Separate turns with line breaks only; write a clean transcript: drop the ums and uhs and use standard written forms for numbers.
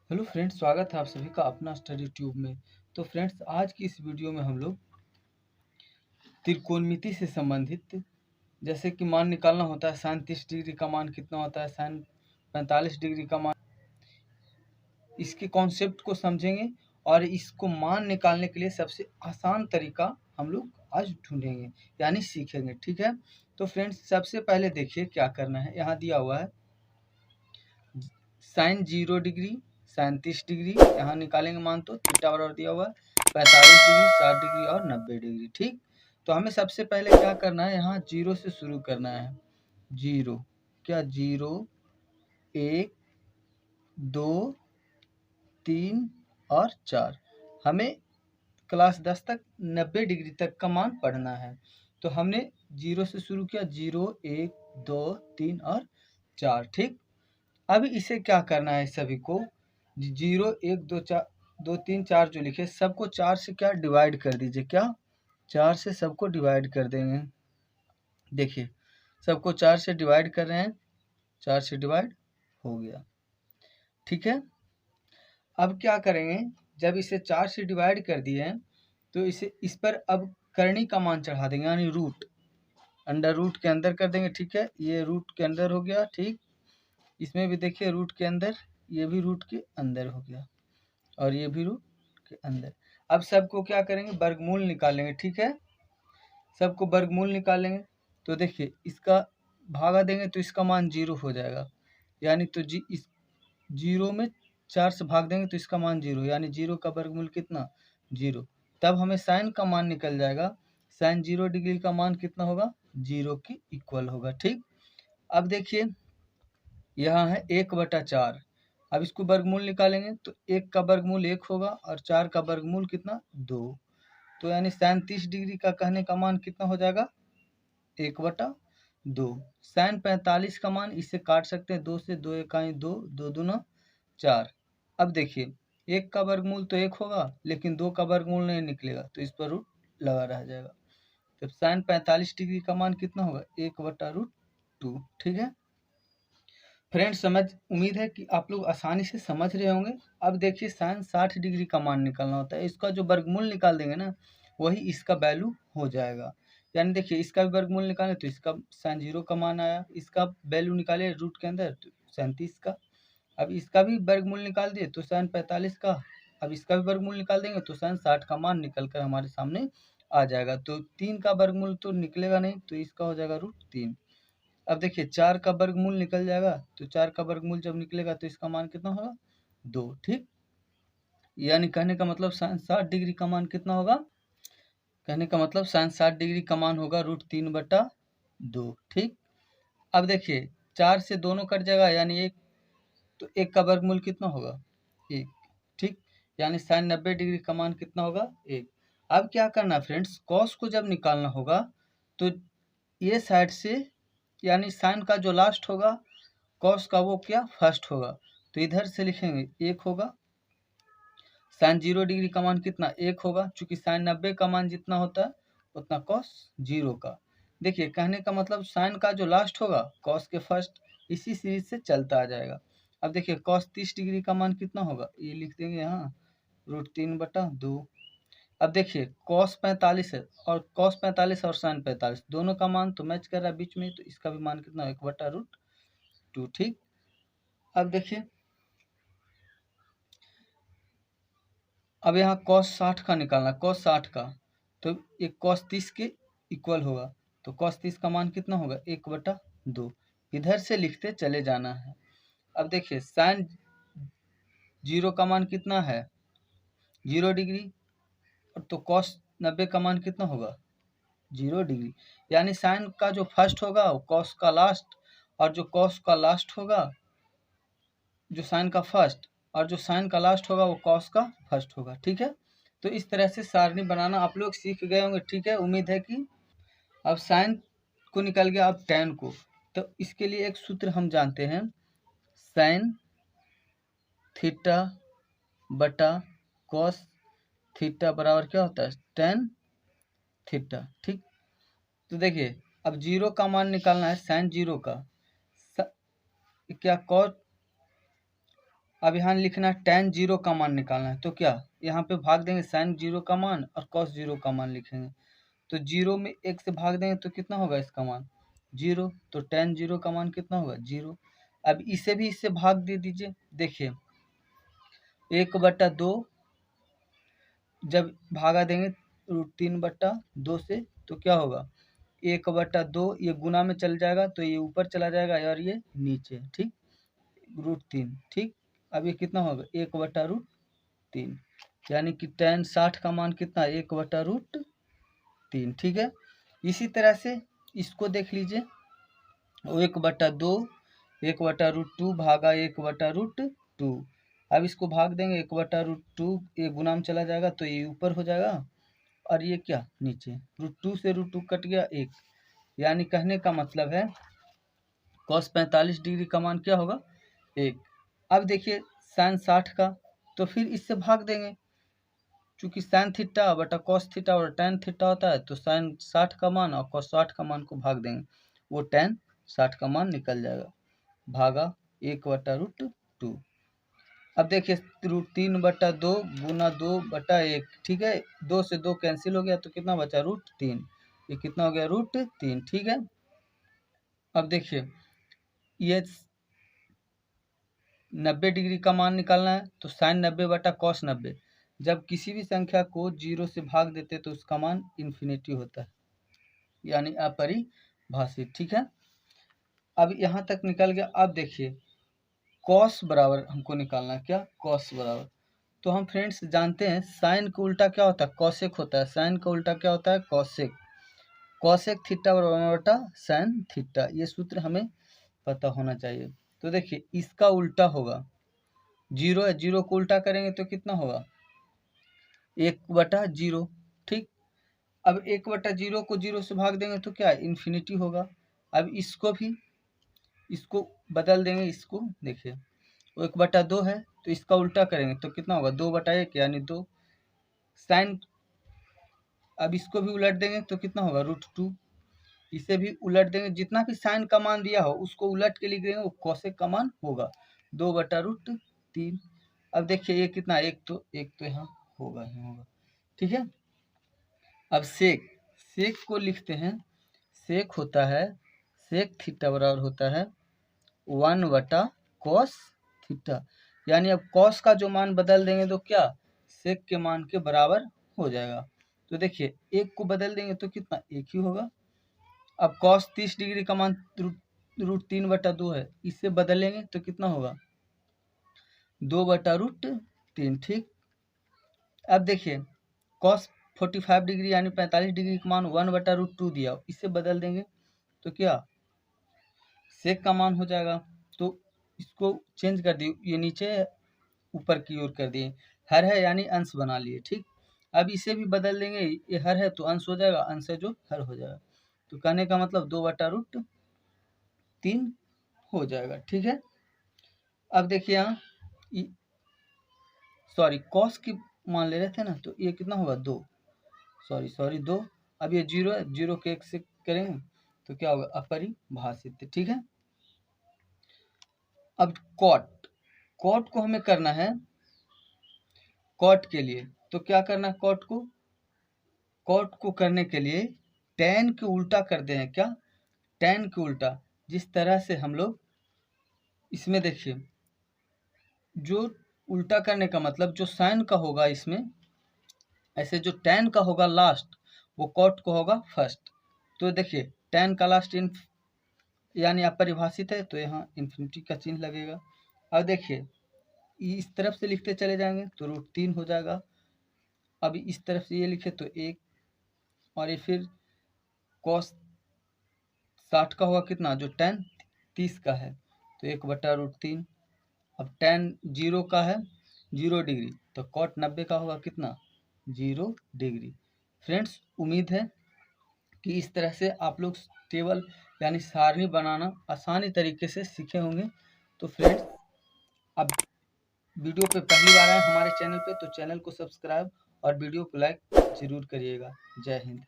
Hello friends, स्वागत है आप सभी का अपना स्टडी ट्यूब में। तो फ्रेंड्स, आज की इस वीडियो में हम लोग त्रिकोणमिति से संबंधित, जैसे कि मान निकालना होता है साइन 30 डिग्री का मान कितना होता है, साइन 45 डिग्री का मान, इसके कॉन्सेप्ट को समझेंगे और इसको मान निकालने के लिए सबसे आसान तरीका हम लोग आज ढूंढेंगे यानी सीखेंगे। ठीक है, तो फ्रेंड्स सबसे पहले देखिए क्या करना है। यहाँ दिया हुआ है साइन 0 डिग्री, साइन 30 डिग्री, यहाँ निकालेंगे मान तो थीटा बराबर दिया हुआ है 45 डिग्री, 60 डिग्री और 90 डिग्री। ठीक, तो हमें सबसे पहले क्या करना है, यहाँ 0 से शुरू करना है। 0 क्या, 0 1 2 3 और 4। हमें क्लास 10 तक 90 डिग्री तक का मान पढ़ना है। तो हमने 0 से शुरू किया, 0 1 2 3 और 4। ठीक, अब इसे क्या करना है, सभी को 0 1 2 4 2 3 4 जो लिखे सबको 4 से क्या डिवाइड कर दीजिए। क्या, 4 से सबको डिवाइड कर देंगे। देखिए सबको 4 से डिवाइड कर रहे हैं, 4 से डिवाइड हो गया। ठीक है, अब क्या करेंगे, जब इसे 4 से डिवाइड कर दिए हैं तो इस पर अब करनी का मान चढ़ा देंगे, यानी रूट अंडर रूट के अंदर कर देंगे। ठीक है, ये रूट के अंदर हो गया। ठीक, इसमें भी देखिए रूट के अंदर, ये भी रूट के अंदर हो गया और ये भी रूट के अंदर। अब सबको क्या करेंगे, वर्गमूल निकालेंगे। ठीक है, सबको वर्गमूल निकालेंगे तो देखिए इसका भागा देंगे तो इसका मान 0 हो जाएगा, यानी तो इस 0 में 4 से भाग देंगे तो इसका मान 0, यानी 0 का वर्गमूल कितना, 0। तब हमें साइन का मान निकल जाएगा, साइन 0 डिग्री का मान कितना होगा, 0 की इक्वल होगा। ठीक, अब देखिए यहाँ है 1/4। अब इसको वर्गमूल निकालेंगे तो 1 का वर्गमूल 1 होगा और 4 का वर्गमूल कितना, 2। तो यानी साइन 30 डिग्री का कहने का मान कितना हो जाएगा, 1/2। साइन 45 का मान इससे काट सकते हैं, 2 से, 2 1 2, 2 दूना 4। अब देखिए 1 का वर्गमूल तो 1 होगा लेकिन 2 का वर्गमूल नहीं निकलेगा तो इस पर रूट लगा रह जाएगा। तो साइन 45 डिग्री का मान कितना होगा, 1/√2। ठीक है फ्रेंड्स, उम्मीद है कि आप लोग आसानी से समझ रहे होंगे। अब देखिए साइन 60 डिग्री का मान निकालना होता है, इसका जो वर्गमूल निकाल देंगे ना वही इसका वैल्यू हो जाएगा। यानी देखिए इसका भी वर्गमूल निकाले तो इसका साइन 0 का मान आया, इसका वैल्यू निकाले रूट के अंदर तो साइन 30 का। अब इसका भी वर्गमूल निकाल दिए तो साइन 45 का। अब इसका भी वर्गमूल निकाल देंगे तो साइन 60 का मान निकल कर हमारे सामने आ जाएगा। तो 3 का वर्गमूल तो निकलेगा नहीं तो इसका हो जाएगा √3। अब देखिए 4 का वर्गमूल निकल जाएगा तो 4 का वर्गमूल जब निकलेगा तो इसका मान कितना होगा, 2। ठीक, यानी कहने का मतलब साइन 60 डिग्री का मान कितना होगा, कहने का मतलब साइन 60 डिग्री का मान होगा √3/2। ठीक, अब देखिए 4 से दोनों कट जाएगा यानी 1, तो 1 का वर्गमूल कितना होगा, 1। ठीक, यानी साइन 90 डिग्री का मान कितना होगा, 1। अब क्या करना फ्रेंड्स, कॉस को जब निकालना होगा तो ये साइड से, यानी साइन का जो लास्ट होगा कॉस का वो क्या फर्स्ट होगा, तो इधर से लिखेंगे 1 होगा। साइन 0 डिग्री का मान कितना, 1 होगा, चूंकि साइन 90 का मान जितना होता है उतना कॉस 0 का। देखिए कहने का मतलब साइन का जो लास्ट होगा कॉस के फर्स्ट, इसी सीरीज से चलता आ जाएगा। अब देखिए कॉस 30 डिग्री का मान कितना होगा, ये लिख देंगे यहाँ √3/2। अब देखिए कॉस 45 है और कॉस 45 और साइन 45 दोनों का मान तो मैच कर रहा है बीच में, तो इसका भी मान कितना, 1/√2। ठीक, अब देखिए अब यहाँ cos 60 का निकालना, cos 60 का, तो ये cos 30 के इक्वल होगा, तो cos 30 का मान कितना होगा, 1/2। इधर से लिखते चले जाना है। अब देखिए साइन 0 का मान कितना है, 0 डिग्री, तो cos 90 का मान कितना होगा, 0 डिग्री। यानी साइन का जो फर्स्ट होगा वो cos का लास्ट, और जो cos का लास्ट होगा, जो साइन का फर्स्ट, और जो साइन का लास्ट होगा वो कॉस का फर्स्ट होगा। ठीक है, तो इस तरह से सारणी बनाना आप लोग सीख गए होंगे। ठीक है, उम्मीद है कि अब साइन को निकल गया, अब टैन को, तो इसके लिए एक सूत्र हम जानते हैं, साइन थीटा बटा कॉस थीटा बराबर क्या होता है, टैन थीटा। ठीक, तो देखिए अब 0 का मान निकालना है, साइन 0 का क्या कॉस, अब यहाँ लिखना है tan 0 का मान निकालना है, तो क्या यहाँ पे भाग देंगे sin 0 का मान और cos 0 का मान लिखेंगे। तो 0 में 1 से भाग देंगे तो कितना होगा इसका मान 0, तो tan 0 का मान कितना होगा 0। अब इसे भी इससे भाग दे दीजिए, देखिए 1/2 जब भागा देंगे √3/2 से तो क्या होगा 1/2, ये गुना में चल जाएगा तो ये ऊपर चला जाएगा और ये नीचे, ठीक √3, ठीक। अब ये कितना होगा 1/√3, यानी कि tan 60 का मान कितना 1/√3, ठीक है। इसी तरह से इसको देख लीजिए 1/2 1/√2 भागा 1/√2। अब इसको भाग देंगे 1/√2, ये गुना में चला जाएगा तो ये ऊपर हो जाएगा और ये क्या नीचे, √2 से √2 कट गया 1, यानी कहने का मतलब है cos 45 डिग्री का मान क्या होगा 1। अब देखिए sin 60 का, तो फिर इससे भाग देंगे, चूंकि sin थीटा बटा cos थीटा और tan थीटा होता है, तो sin 60 का मान और cos 60 का मान को भाग देंगे, वो tan 60 का मान निकल जाएगा, भागा 1/√2। अब देखिए √3/2 गुना 2/1, ठीक है, 2 से 2 कैंसिल हो गया तो कितना बचा √3, ये कितना हो गया √3, ठीक है। अब देखिए ये 90 डिग्री का मान निकालना है, तो sin 90 बटा cos 90, जब किसी भी संख्या को 0 से भाग देते तो उसका मान इन्फिनिटी होता है, यानी अपरिभाषित, ठीक है। अब यहाँ तक निकल गया। अब देखिए cos बराबर हमको निकालना है, क्या cos बराबर, तो हम फ्रेंड्स जानते हैं साइन का उल्टा क्या होता है कॉसेक होता है, साइन का उल्टा क्या होता है कॉसेक, कॉसेक थीटा बराबर बटा साइन थीटा, ये सूत्र हमें पता होना चाहिए। तो देखिए इसका उल्टा होगा 0 है, 0 को उल्टा करेंगे तो कितना होगा 1/0, ठीक। अब 1/0 को 0 से भाग देंगे तो क्या इन्फिनिटी होगा। अब इसको बदल देंगे, इसको देखिए 1/2 है तो इसका उल्टा करेंगे तो कितना होगा 2/1, यानी 2 साइन। अब इसको भी उलट देंगे तो कितना होगा √2, इसे भी उलट देंगे, जितना भी साइन का मान दिया हो उसको उलट के लिख देंगे, वो कॉसेक का मान होगा 2/√3। अब देखिए ये कितना एक तो यहाँ होगा ही होगा, ठीक है। अब सेक को लिखते हैं, सेक होता है सेक थीटा बराबर होता है 1/cos थीटा, यानी अब cos का जो मान बदल देंगे तो क्या सेक के मान के बराबर हो जाएगा। तो देखिए एक को बदल देंगे तो कितना एक ही होगा। अब cos 30 डिग्री का मान √3/2 है, इससे बदलेंगे तो कितना होगा 2/√3, ठीक। अब देखिए cos 45 डिग्री यानी 45 डिग्री का मान 1/√2 दिया, इससे बदल देंगे तो क्या सेक का मान हो जाएगा। तो इसको चेंज कर दिए, ये नीचे ऊपर की ओर कर दिए, हर है यानी अंश बना लिए, ठीक। अब इसे भी बदल देंगे, ये हर है तो अंश हो जाएगा, अंश है जो हर हो जाएगा, तो कहने का मतलब 2/√3 हो जाएगा, ठीक है। अब देखिए यहाँ सॉरी कॉस की मान ले रहे थे ना, तो ये कितना होगा 2, सॉरी 2। अब ये 0 है, 0 के 1 से करेंगे तो क्या होगा अपरिभाषित, ठीक है। अब कॉट को हमें करना है, कॉट के लिए तो क्या करना है कॉट को करने के लिए tan के उल्टा कर दें, क्या tan के उल्टा, जिस तरह से हम लोग इसमें देखिए जो उल्टा करने का मतलब जो साइन का होगा इसमें, ऐसे जो tan का होगा लास्ट वो कॉट को होगा फर्स्ट। तो देखिए tan का लास्ट यानी अपरिभाषित है तो यहाँ इन्फिनिटी का चिन्ह लगेगा। अब देखिए इस तरफ से लिखते चले जाएंगे तो √3 हो जाएगा। अब इस तरफ से ये लिखे तो 1, और ये फिर cos 60 का होगा कितना जो tan 30 का है तो 1/√3। अब tan 0 का है 0 डिग्री तो cot 90 का होगा कितना 0 डिग्री। फ्रेंड्स उम्मीद है कि इस तरह से आप लोग टेबल यानी सारणी बनाना आसानी तरीके से सीखे होंगे। तो फ्रेंड्स अब वीडियो पे पहली बार आए हमारे चैनल पे तो चैनल को सब्सक्राइब और वीडियो को लाइक जरूर करिएगा। जय हिंद।